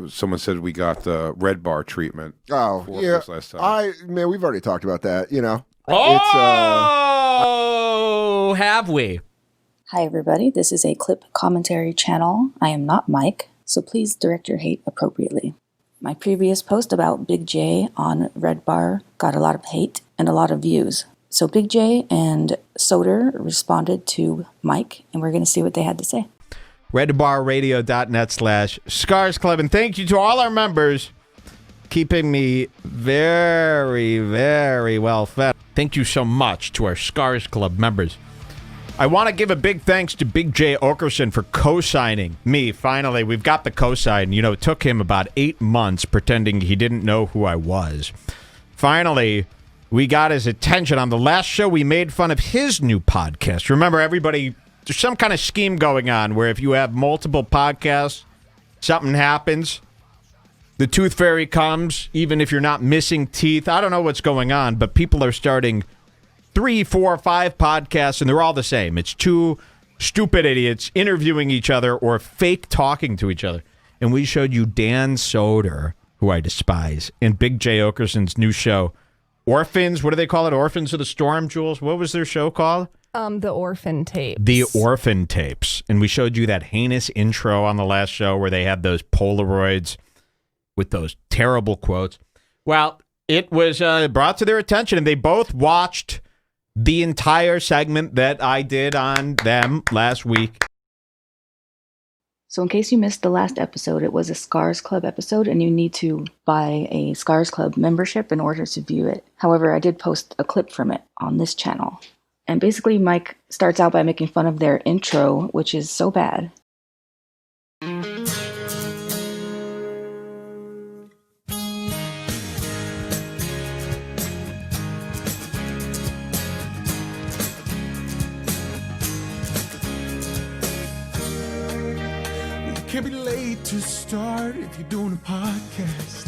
someone said we got the Redbar treatment. Oh, yeah. Us last time. We've already talked about that, you know. Oh, have we? Hi, everybody. This is a clip commentary channel. I am not Mike, so please direct your hate appropriately. My previous post about Big J on Redbar got a lot of hate and a lot of views. So Big J and Soder responded to Mike, and we're going to see what they had to say. Redbarradio.net/Scars Club. And thank you to all our members keeping me very, very well fed. Thank you so much to our Scars Club members. I want to give a big thanks to Big J Oakerson for co-signing me. Finally, we've got the co-sign. You know, it took him about 8 months pretending he didn't know who I was. Finally, we got his attention. On the last show, we made fun of his new podcast. Remember, everybody, there's some kind of scheme going on where if you have multiple podcasts, something happens. The tooth fairy comes, even if you're not missing teeth. I don't know what's going on, but people are starting 3, 4, 5 podcasts, and they're all the same. It's two stupid idiots interviewing each other or fake talking to each other. And we showed you Dan Soder, who I despise, and Big J Oakerson's new show, Orphans. What do they call it? Orphans of the Storm, Jules? What was their show called? The Orphan Tapes. The Orphan Tapes. And we showed you that heinous intro on the last show where they had those Polaroids with those terrible quotes. Well, it was brought to their attention, and they both watched the entire segment that I did on them last week. So in case you missed the last episode, it was a Scars Club episode, and you need to buy a Scars Club membership in order to view it. However, I did post a clip from it on this channel. And basically, Mike starts out by making fun of their intro, which is so bad. Can't be late to start if you're doing a podcast.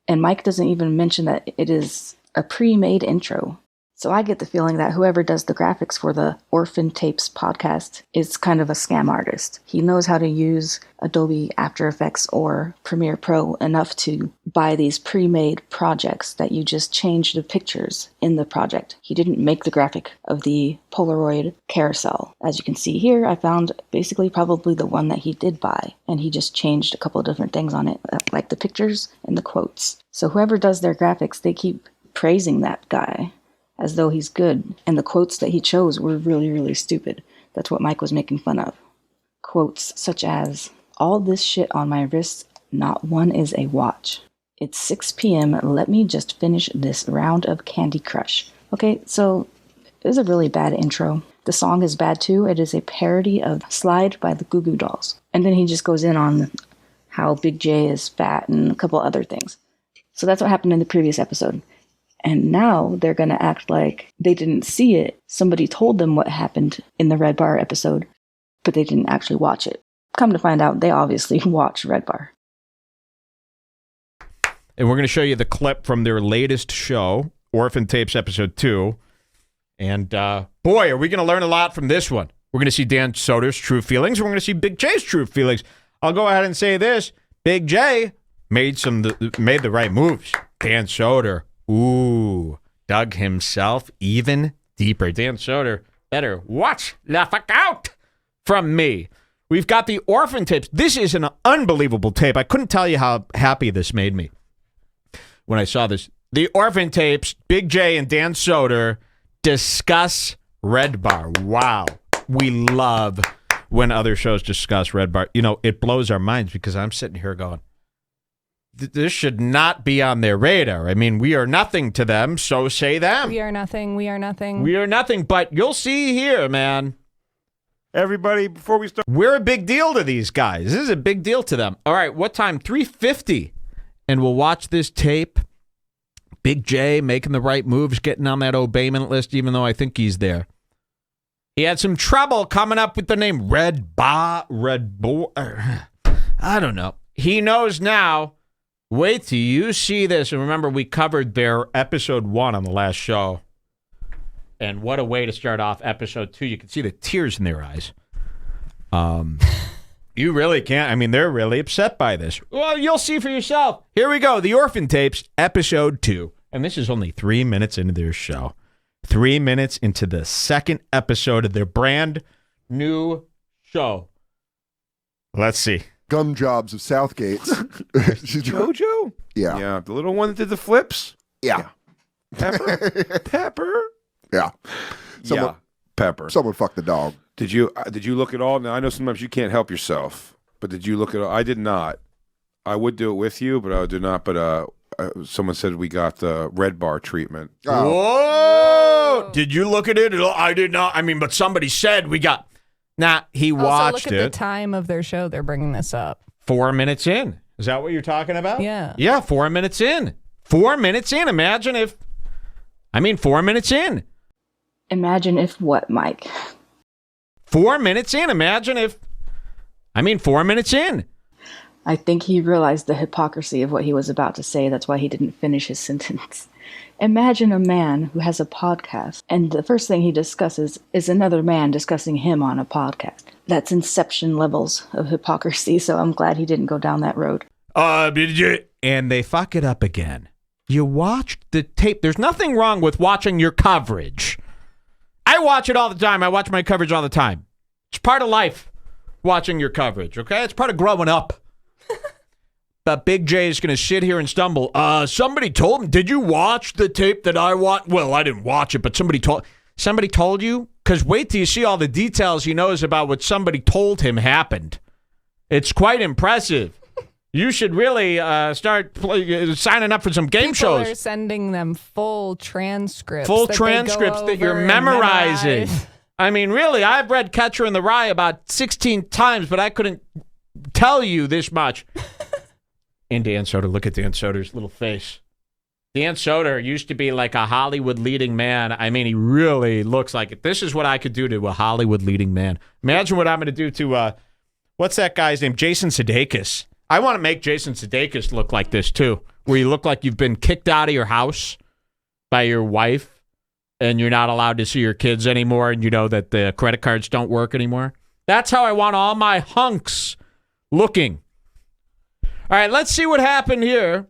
And Mike doesn't even mention that it is a pre-made intro. So I get the feeling that whoever does the graphics for the Orphan Tapes podcast is kind of a scam artist. He knows how to use Adobe After Effects or Premiere Pro enough to buy these pre-made projects that you just change the pictures in the project. He didn't make the graphic of the Polaroid carousel. As you can see here, I found basically probably the one that he did buy, and he just changed a couple of different things on it, like the pictures and the quotes. So whoever does their graphics, they keep praising that guy as though he's good, and the quotes that he chose were really, really stupid. That's what Mike was making fun of. Quotes such as, "All this shit on my wrists, not one is a watch. It's 6 p.m., let me just finish this round of Candy Crush." Okay, so it was a really bad intro. The song is bad too. It is a parody of Slide by the Goo Goo Dolls. And then he just goes in on how Big J is fat and a couple other things. So that's what happened in the previous episode. And now they're going to act like they didn't see it. Somebody told them what happened in the Redbar episode, but they didn't actually watch it. Come to find out, they obviously watch Redbar. And we're going to show you the clip from their latest show, Orphan Tapes Episode 2. And boy, are we going to learn a lot from this one. We're going to see Dan Soder's true feelings. We're going to see Big J's true feelings. I'll go ahead and say this. Big J made the right moves. Dan Soder, dug himself even deeper. Dan Soder better watch the fuck out from me. We've got the Orphan Tapes. This is an unbelievable tape. I couldn't tell you how happy this made me when I saw this. The Orphan Tapes, Big J and Dan Soder discuss Redbar. Wow. We love when other shows discuss Redbar. You know, it blows our minds because I'm sitting here going, this should not be on their radar. I mean, we are nothing to them, so say them. We are nothing. We are nothing. We are nothing, but you'll see here, man. Everybody, before we start, we're a big deal to these guys. This is a big deal to them. All right, what time? 3:50. And we'll watch this tape. Big J making the right moves, getting on that obeyment list, even though I think he's there. He had some trouble coming up with the name Redbar. I don't know. He knows now. Wait till you see this. And remember, we covered their episode 1 on the last show. And what a way to start off episode 2. You can see the tears in their eyes. You really can't. I mean, they're really upset by this. Well, you'll see for yourself. Here we go. The Orphan Tapes, episode 2. And this is only 3 minutes into their show. 3 minutes into the second episode of their brand new show. Let's see. Gum jobs of Southgate. JoJo? Yeah. Yeah, the little one that did the flips? Yeah. Pepper? Pepper? Yeah. Yeah, Pepper. Someone fucked the dog. Did you look at all? Now, I know sometimes you can't help yourself, but did you look at all? I did not. I would do it with you, but I did not. But someone said we got the Redbar treatment. Oh. Whoa! Did you look at it? I did not. I mean, but somebody said we got... Nah, he Also, watched look at the it. time of their show. They're bringing this up. 4 minutes in. Is that what you're talking about? Yeah. Yeah, 4 minutes in. 4 minutes in. Imagine if... 4 minutes in. Imagine if what, Mike? 4 minutes in. Imagine if... 4 minutes in. I think he realized the hypocrisy of what he was about to say. That's why he didn't finish his sentence. Imagine a man who has a podcast, and the first thing he discusses is another man discussing him on a podcast. That's inception levels of hypocrisy, so I'm glad he didn't go down that road. And they fuck it up again. You watched the tape. There's nothing wrong with watching your coverage. I watch it all the time. I watch my coverage all the time. It's part of life, watching your coverage, okay? It's part of growing up. But Big J is going to sit here and stumble. Somebody told me, did you watch the tape that I watched? Well, I didn't watch it, but somebody told you? Because wait till you see all the details he knows about what somebody told him happened. It's quite impressive. You should really start signing up for some game shows. People are sending them full transcripts. That you're memorizing. Really, I've read Catcher in the Rye about 16 times, but I couldn't tell you this much. And Dan Soder, look at Dan Soder's little face. Dan Soder used to be like a Hollywood leading man. He really looks like it. This is what I could do to a Hollywood leading man. Imagine what I'm going to do to, what's that guy's name? Jason Sudeikis. I want to make Jason Sudeikis look like this, too, where you look like you've been kicked out of your house by your wife and you're not allowed to see your kids anymore and you know that the credit cards don't work anymore. That's how I want all my hunks looking. All right, let's see what happened here.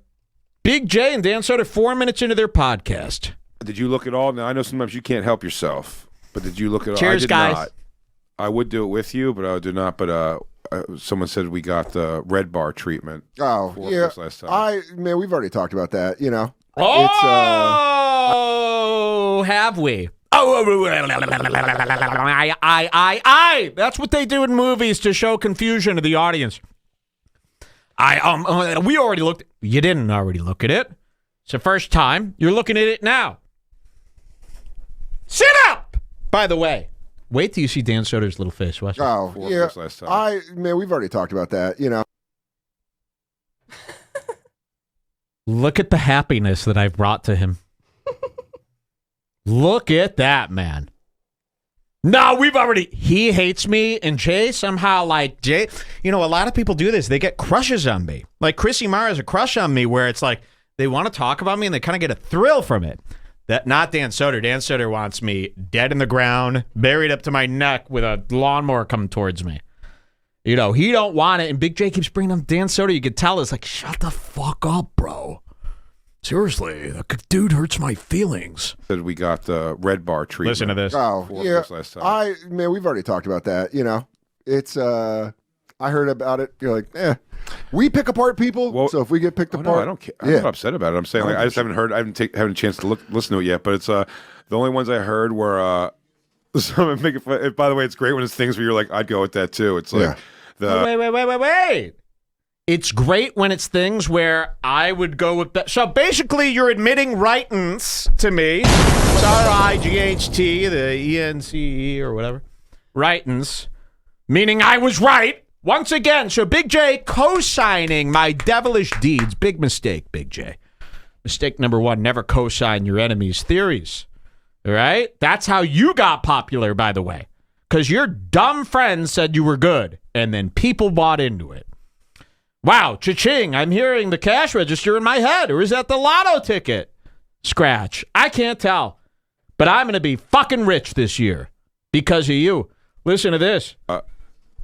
Big J and Dan Soder 4 minutes into their podcast. Did you look at all? Now, I know sometimes you can't help yourself, but did you look at all? Cheers, I did guys. not. I would do it with you, but I did not. But someone said we got the Redbar treatment. Oh, yeah. Last time. We've already talked about that, you know. Oh, have we? Oh, I. That's what they do in movies to show confusion to the audience. We already looked. You didn't already look at it. It's the first time. You're looking at it now. Sit up! By the way, wait till you see Dan Soder's little face. Watch it. Oh, yeah. Last time. We've already talked about that, you know. Look at the happiness that I've brought to him. Look at that, man. No, he hates me, and Jay somehow, a lot of people do this. They get crushes on me. Like Chrissy Mara has a crush on me where it's like they want to talk about me and they kind of get a thrill from it. That not Dan Soder. Dan Soder wants me dead in the ground, buried up to my neck with a lawnmower coming towards me. He don't want it, and Big J keeps bringing up Dan Soder. You could tell it's like, shut the fuck up, bro. Seriously, the dude hurts my feelings. Said we got the Redbar treatment. Listen to this. Oh, yeah. Last time. We've already talked about that, you know. It's, I heard about it. You're like, we pick apart people, Well, so if we get picked apart. No, I don't care. I'm not upset about it. I'm saying, I just haven't heard, I haven't had a chance to listen to it yet, but it's, the only ones I heard were, someone making fun. By the way, it's great when it's things where you're like, I'd go with that too. It's like, Wait. It's great when it's things where I would go with that. So basically, you're admitting rightness to me. It's R-I-G-H-T, the E-N-C-E or whatever. Rightness, meaning I was right once again. So Big J co-signing my devilish deeds. Big mistake, Big J. Mistake number one, never co-sign your enemy's theories. All right? That's how you got popular, by the way. Because your dumb friends said you were good, and then people bought into it. Wow, cha-ching, I'm hearing the cash register in my head. Or is that the lotto ticket? Scratch. I can't tell. But I'm going to be fucking rich this year because of you. Listen to this.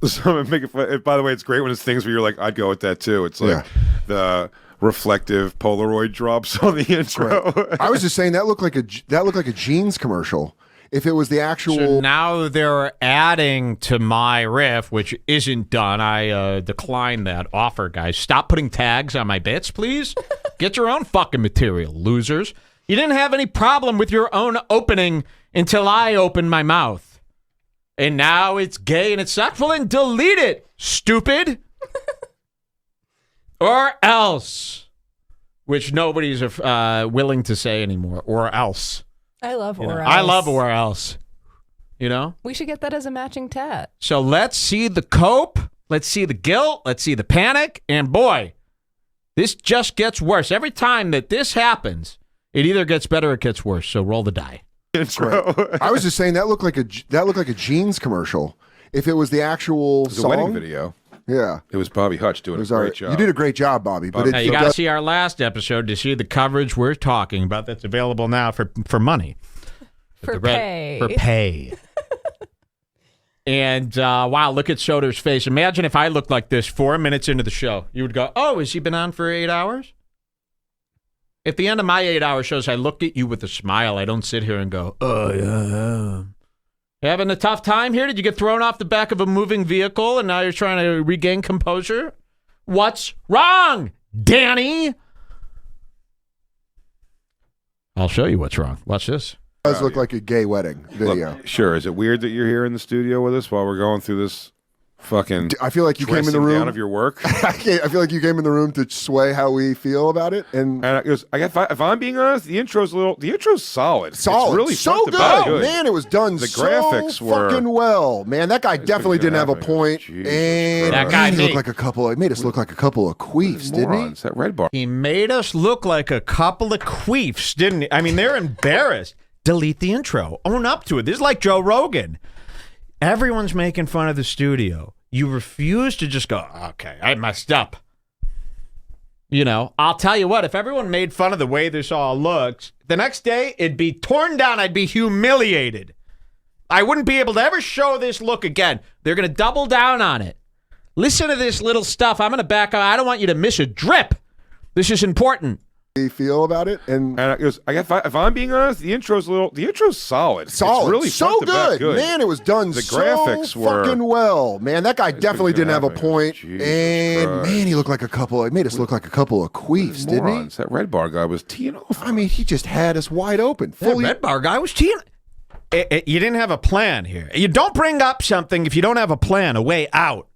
So I'm making fun. By the way, it's great when it's things where you're like, I'd go with that too. It's like the reflective Polaroid drops on the intro. Right. I was just saying that looked like a jeans commercial. If it was the actual. So now they're adding to my riff, which isn't done. I declined that offer, guys. Stop putting tags on my bits, please. Get your own fucking material, losers. You didn't have any problem with your own opening until I opened my mouth. And now it's gay and it's sexual, and delete it, stupid. Or else. Which nobody's willing to say anymore. Or else. I love or else. I love or else. You know? We should get that as a matching tat. So let's see the cope. Let's see the guilt. Let's see the panic. And boy, this just gets worse. Every time that this happens, it either gets better or it gets worse. So roll the die. Intro. I was just saying that looked like a jeans commercial. If it was the actual It's a song, wedding video. Yeah, It was Bobby Hutch doing a all great right. job. You did a great job, Bobby. But Now, you got to see our last episode to see the coverage we're talking about. That's available now for money. For pay. For pay. And wow, look at Soder's face. Imagine if I looked like this 4 minutes into the show. You would go, oh, has he been on for 8 hours? At the end of my 8-hour shows, I look at you with a smile. I don't sit here and go, oh, yeah. You having a tough time here? Did you get thrown off the back of a moving vehicle and now you're trying to regain composure? What's wrong, Danny? I'll show you what's wrong. Watch this. It does look like a gay wedding video. Look, sure. Is it weird that you're here in the studio with us while we're going through this fucking I feel like you came in the dressing room down of your work? I feel like you came in the room to sway how we feel about it, and if I'm being honest, the intro's solid. solid, It's really so front to back good. Man, it was done The so graphics were fucking well. Man, that guy definitely didn't have a point, Jesus and That guy he me. looked like a couple. It made us look like a couple of queefs, didn't he? Morons, that Redbar. He made us look like a couple of queefs, didn't he? I mean, they're embarrassed. Delete the intro. Own up to it. This is like Joe Rogan. Everyone's making fun of the studio. You refuse to just go, okay, I messed up. You know, I'll tell you what, if everyone made fun of the way this all looks, the next day it'd be torn down. I'd be humiliated. I wouldn't be able to ever show this look again. They're going to double down on it. Listen to this little stuff. I'm going to back up. I don't want you to miss a drip. This is important. Feel about it, and if I'm being honest, the intro's solid. It's really so front to back good. Man, it was done The so graphics were fucking well. Man, that guy definitely didn't have a happening. point, Jesus and Christ. man, he looked like a couple. It made us look like a couple of queefs, didn't he? Morons, that Redbar guy was teeing off. I mean, he just had us wide open. Fully. That Redbar guy was cheating. You didn't have a plan here. You don't bring up something if you don't have a plan, a way out.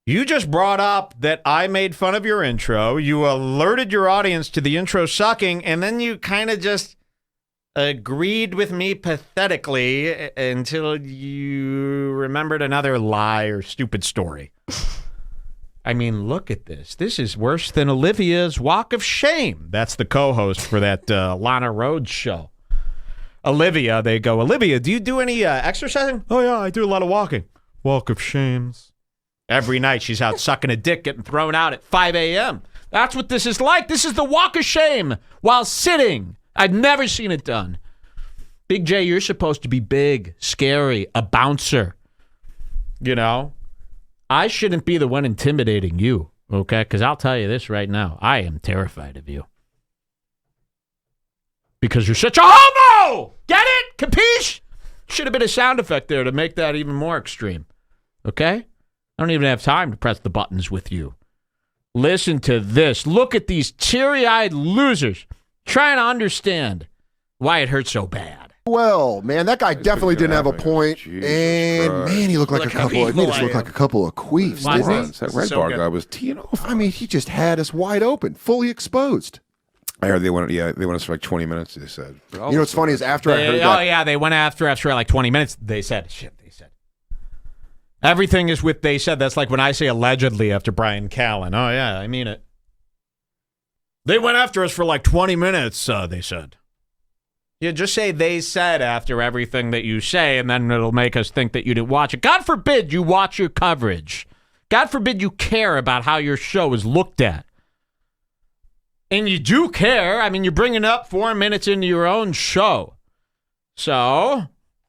You just brought up that I made fun of your intro. You alerted your audience to the intro sucking, and then you kind of just agreed with me pathetically until you remembered another lie or stupid story. I mean, look at this. This is worse than Olivia's Walk of Shame. That's the co-host for that Lana Rhodes show. Olivia, they go, Olivia, do you do any exercising? Oh, yeah, I do a lot of walking. Walk of Shames. Every night she's out sucking a dick, getting thrown out at 5 a.m. That's what this is like. This is the walk of shame while sitting. I've never seen it done. Big J, you're supposed to be big, scary, a bouncer. You know? I shouldn't be the one intimidating you, okay? Because I'll tell you this right now. I am terrified of you. Because you're such a homo! Get it? Capiche? Should have been a sound effect there to make that even more extreme. Okay? I don't even have time to press the buttons with you. Listen to this. Look at these teary-eyed losers trying to understand why it hurts so bad. Well, man, that guy definitely didn't have a point, Jesus and Christ. man, he looked like Look a how couple. It made us evil look I like a couple of queefs, Why is didn't he? Morons, that Redbar So good. guy was teeing off. I mean, he just had us wide open, fully exposed. I heard they went us for like 20 minutes, they said. You know what's funny is after I heard Oh, that, yeah, they went after like 20 minutes. They said. Everything is with they said. That's like when I say allegedly after Brian Callen. Oh, yeah, I mean it. They went after us for like 20 minutes, they said. You just say they said after everything that you say, and then it'll make us think that you didn't watch it. God forbid you watch your coverage. God forbid you care about how your show is looked at. And you do care. I mean, you're bringing up 4 minutes into your own show. So,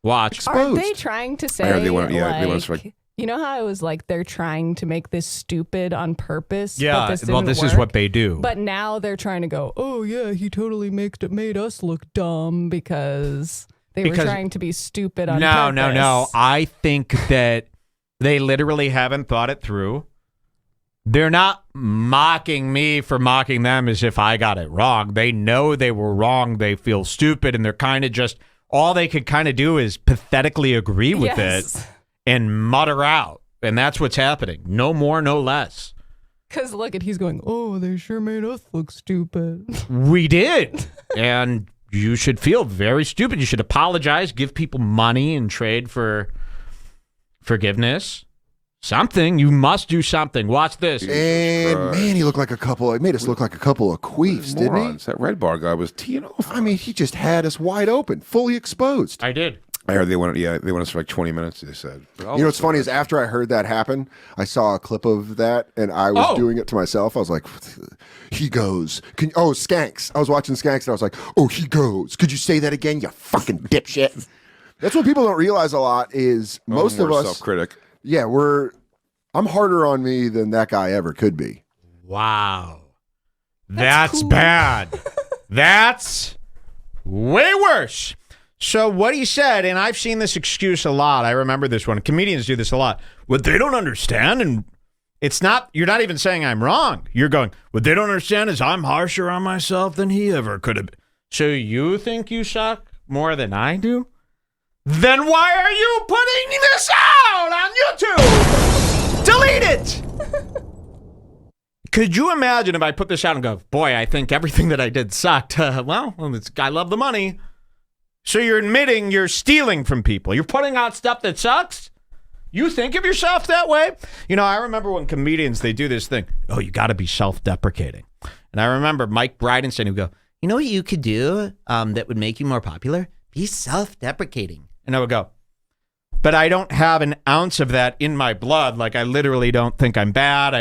watch. Aren't they trying to say I heard they went us for like You know how I was like, they're trying to make this stupid on purpose? Yeah, but well, this is work. what they do. But now they're trying to go, oh, yeah, he totally made us look dumb because were trying to be stupid on purpose. No. I think that they literally haven't thought it through. They're not mocking me for mocking them as if I got it wrong. They know they were wrong. They feel stupid, and they're kind of just, all they could kind of do is pathetically agree with it and mutter out. And that's what's happening. No more, no less. Because look at, he's going, oh, they sure made us look stupid. We did. And you should feel very stupid. You should apologize, give people money in trade for forgiveness. Something. You must do something. Watch this. And man, he made us look like a couple of queefs, didn't he? That Redbar guy was teeing off. I mean, he just had us wide open, fully exposed. I did. I heard they went us for like 20 minutes, they said. You know what's funny is after I heard that happen, I saw a clip of that, and I was doing it to myself. I was like, he goes. Skanks. I was watching Skanks, and I was like, oh, he goes. Could you say that again, you fucking dipshit? That's what people don't realize a lot is most of us. Self-critic. Yeah, I'm harder on me than that guy ever could be. Wow. That's cool. bad. That's way worse. So what he said, and I've seen this excuse a lot. I remember this one. Comedians do this a lot. What they don't understand, and it's not, you're not even saying I'm wrong. You're going, what they don't understand is I'm harsher on myself than he ever could have been. So you think you suck more than I do? Then why are you putting this out on YouTube? Delete it! Could you imagine if I put this out and go, boy, I think everything that I did sucked. I love the money. So you're admitting you're stealing from people. You're putting out stuff that sucks? You think of yourself that way? You know, I remember when comedians, they do this thing. Oh, you got to be self-deprecating. And I remember Mike Bridenstine would go, you know what you could do that would make you more popular? Be self-deprecating. And I would go, but I don't have an ounce of that in my blood. Like, I literally don't think I'm bad.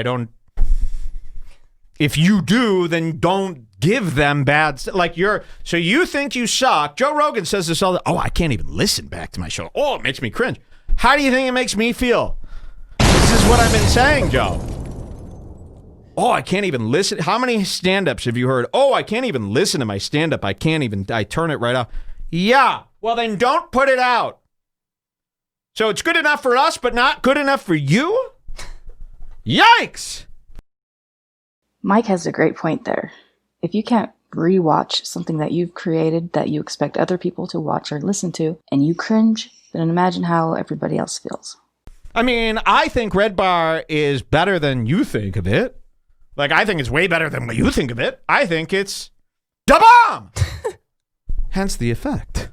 If you do, then don't give them bad stuff. Like, so you think you suck. Joe Rogan says this all the time. Oh, I can't even listen back to my show. Oh, it makes me cringe. How do you think it makes me feel? This is what I've been saying, Joe. Oh, I can't even listen. How many stand-ups have you heard? Oh, I can't even listen to my stand-up. I turn it right off. Yeah, well, then don't put it out. So it's good enough for us, but not good enough for you? Yikes! Mike has a great point there. If you can't rewatch something that you've created that you expect other people to watch or listen to, and you cringe, then imagine how everybody else feels. I mean, I think Redbar is better than you think of it. Like, I think it's way better than what you think of it. I think it's da bomb! Hence the effect.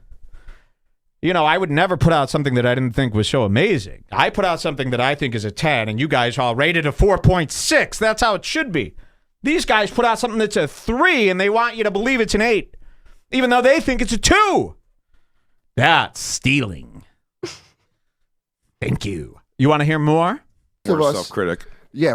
You know, I would never put out something that I didn't think was so amazing. I put out something that I think is a 10, and you guys all rated a 4.6. That's how it should be. These guys put out something that's a 3, and they want you to believe it's an 8, even though they think it's a 2. That's stealing. Thank you. You want to hear more? More self-critic. Yeah,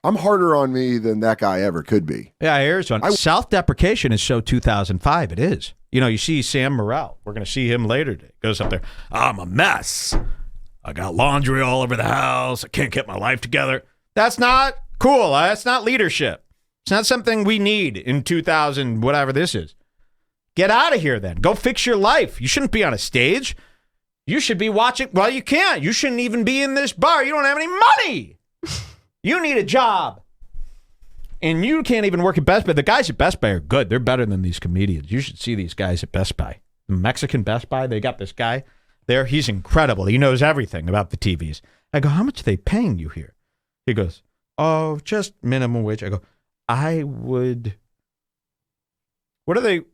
I'm harder on me than that guy ever could be. Yeah, here's one. Self-deprecation is so 2005. It is. You know, you see Sam Morril. We're going to see him later today. Goes up there. I'm a mess. I got laundry all over the house. I can't get my life together. That's not cool. That's not leadership. It's not something we need in 2000, whatever this is. Get out of here then. Go fix your life. You shouldn't be on a stage. You should be watching. Well, you can't. You shouldn't even be in this bar. You don't have any money. You need a job. And you can't even work at Best Buy. The guys at Best Buy are good. They're better than these comedians. You should see these guys at Best Buy. The Mexican Best Buy, they got this guy there. He's incredible. He knows everything about the TVs. I go, how much are they paying you here? He goes, oh, just minimum wage. I go,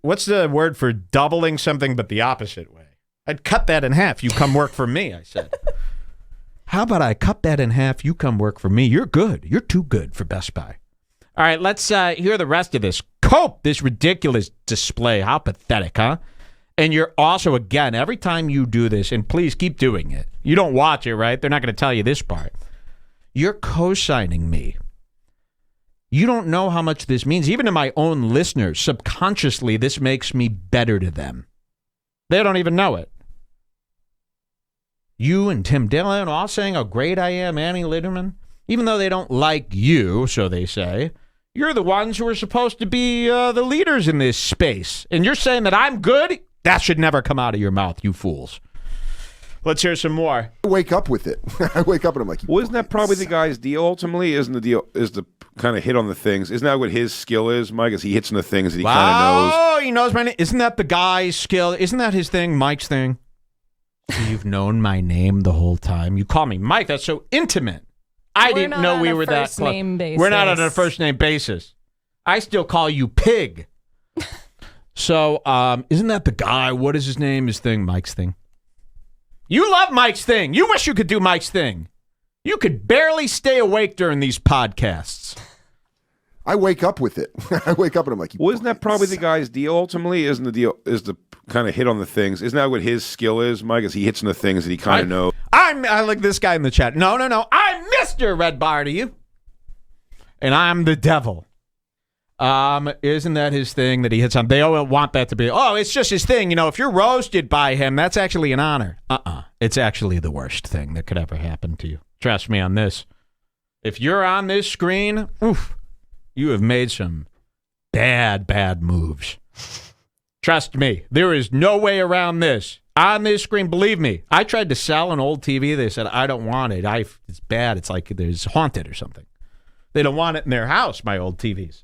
what's the word for doubling something but the opposite way? I'd cut that in half. You come work for me, I said. How about I cut that in half? You come work for me. You're good. You're too good for Best Buy. All right, let's hear the rest of this. Cope this ridiculous display. How pathetic, huh? And you're also, again, every time you do this, and please keep doing it. You don't watch it, right? They're not going to tell you this part. You're co-signing me. You don't know how much this means. Even to my own listeners, subconsciously, this makes me better to them. They don't even know it. You and Tim Dillon all saying how great I am, Annie Litterman, even though they don't like you, so they say. You're the ones who are supposed to be the leaders in this space. And you're saying that I'm good? That should never come out of your mouth, you fools. Let's hear some more. I wake up with it. I wake up and I'm like, well, isn't that probably the guy's deal ultimately? Isn't the deal is the kind of hit on the things? Isn't that what his skill is, Mike? Is he hits on the things that he kind of knows? Oh, he knows my name. Isn't that the guy's skill? Isn't that his thing, Mike's thing? You've known my name the whole time. You call me Mike. That's so intimate. I didn't know we were that close. We're not on a first name basis. I still call you Pig. So, isn't that the guy? What is his name? His thing, Mike's thing. You love Mike's thing. You wish you could do Mike's thing. You could barely stay awake during these podcasts. I wake up with it. I wake up and I'm like, well, isn't that probably the guy's deal ultimately? Isn't the deal is the kind of hit on the things? Isn't that what his skill is, Mike? Is he hits on the things that he kind of knows? I like this guy in the chat. No. I'm Mr. Redbar to you. And I'm the devil. Isn't that his thing that he hits on? They all want that to be, it's just his thing. You know, if you're roasted by him, that's actually an honor. It's actually the worst thing that could ever happen to you. Trust me on this. If you're on this screen, you have made some bad moves. Trust me. There is no way around this. On this screen, believe me, I tried to sell an old TV. They said, I don't want it. It's bad. It's like there's haunted or something. They don't want it in their house, my old TVs,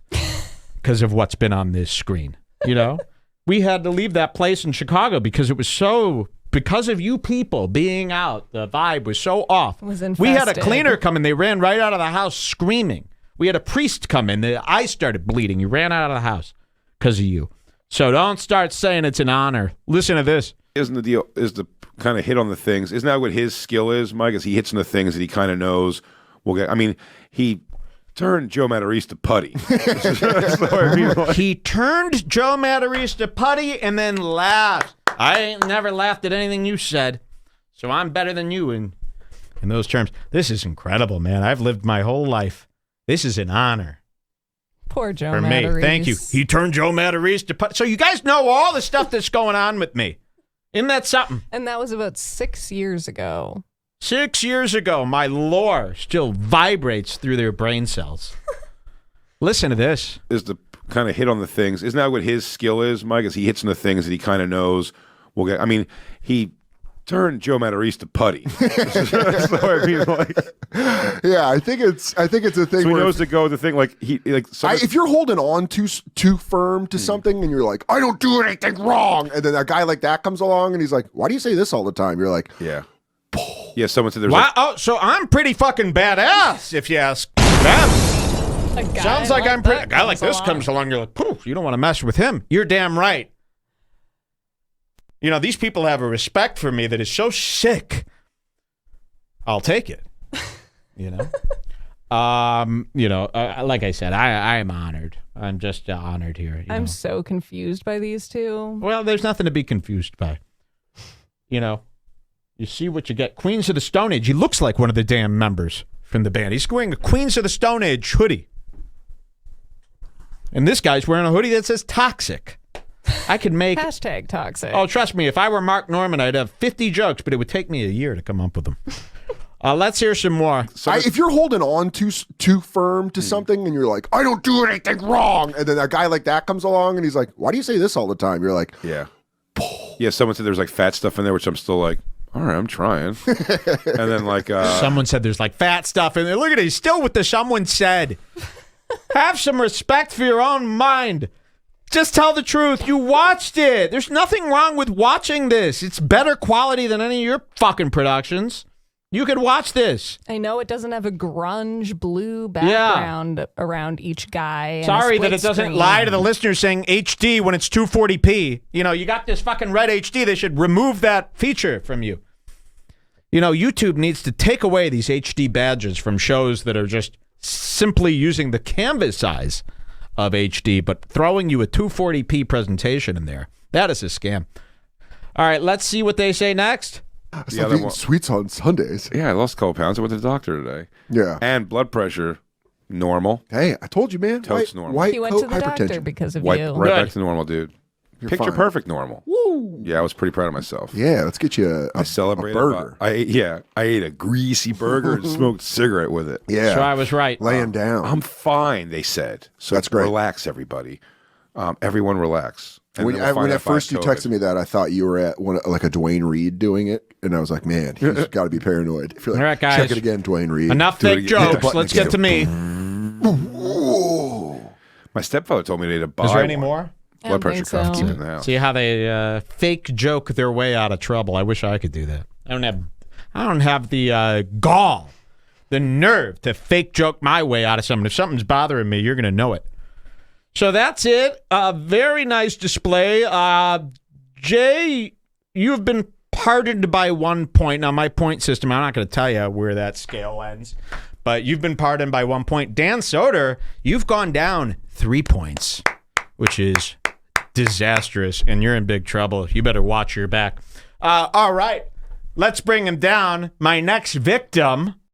because of what's been on this screen. You know, we had to leave that place in Chicago because it was because of you people being out, the vibe was so off. It was infested. We had a cleaner come in. They ran right out of the house screaming. We had a priest come in. The eyes started bleeding. He ran out of the house because of you. So don't start saying it's an honor. Listen to this. Isn't the deal is the kind of hit on the things? Isn't that what his skill is, Mike? Is he hits on the things that he kind of knows? He turned Joe Matarese putty. He turned Joe Matarese putty and then laughed. I ain't never laughed at anything you said, so I'm better than you in those terms. This is incredible, man. I've lived my whole life. This is an honor. Poor Joe for Matarese. Me. Thank you. He turned Joe Matarese putty. So you guys know all the stuff that's going on with me. Isn't that something? And that was about 6 years ago. 6 years ago, my lore still vibrates through their brain cells. Listen to this. Is the kind of hit on the things? Isn't that what his skill is, Mike? Is he hits on the things that he kind of knows? He turned Joe Matarese putty. Yeah, I think it's a thing. So he where knows to go. The thing if you're holding on too firm to something and you're like, I don't do anything wrong, and then a guy like that comes along and he's like, why do you say this all the time? You're like, yeah. Yeah, someone said there's so I'm pretty fucking badass, if you ask them. Sounds like I'm pretty. A guy like this comes along, you're like, poof, you don't want to mess with him. You're damn right. You know, these people have a respect for me that is so sick. I'll take it. You know? Like I said, I am honored. I'm just honored here. I'm so confused by these two. Well, there's nothing to be confused by. You know? You see what you get. Queens of the Stone Age. He looks like one of the damn members from the band. He's wearing a Queens of the Stone Age hoodie. And this guy's wearing a hoodie that says toxic. I could make... Hashtag toxic. Oh, trust me. If I were Mark Norman, I'd have 50 jokes, but it would take me a year to come up with them. Let's hear some more. If you're holding on too firm to something and you're like, I don't do anything wrong, and then a guy like that comes along and he's like, why do you say this all the time? You're like... Yeah. Yeah, someone said there's fat stuff in there, which I'm still like... All right, I'm trying. And then someone said there's fat stuff in there. Look at it. He's still with the someone said. Have some respect for your own mind. Just tell the truth. You watched it. There's nothing wrong with watching this. It's better quality than any of your fucking productions. You could watch this. I know it doesn't have a grunge blue background around each guy. Sorry that it doesn't lie to the listeners saying HD when it's 240p. You know, you got this fucking red HD. They should remove that feature from you. You know, YouTube needs to take away these HD badges from shows that are just simply using the canvas size of HD, but throwing you a 240p presentation in there. That is a scam. All right, let's see what they say next. Stop eating sweets on Sundays. Yeah, I lost a couple pounds. I went to the doctor today. Yeah. And blood pressure, normal. Hey, I told you, man. Totes normal. White he went coat to the doctor hypertension. because of Right you. back to normal, dude. picture fine. perfect normal. Woo! Yeah, I was pretty proud of myself. Yeah, let's get you I celebrated. a burger. I ate a greasy burger and smoked a cigarette with it. Yeah, So I was right. laying down. I'm fine, they said. So That's great. Relax, everybody. Everyone relax. And When, then we'll when find at out by first you COVID. texted me that, I thought you were at like a Dwayne Reed doing it, and I was like, man, he's got to be paranoid. If you're like, All right, guys. check it again, Dwayne Reed. Enough Do it fake again. Hit the jokes. button Let's get to me. My stepfather told me to buy Is there any one. more? I Blood don't pressure think so. cuff. Keep it in the house. See how they fake joke their way out of trouble. I wish I could do that. I don't have the gall, the nerve to fake joke my way out of something. If something's bothering me, you're going to know it. So that's it. Very nice display. Jay, you've been pardoned by 1 point. Now, my point system, I'm not going to tell you where that scale ends, but you've been pardoned by 1 point. Dan Soder, you've gone down 3 points, which is disastrous, and you're in big trouble. You better watch your back. All right, let's bring him down. My next victim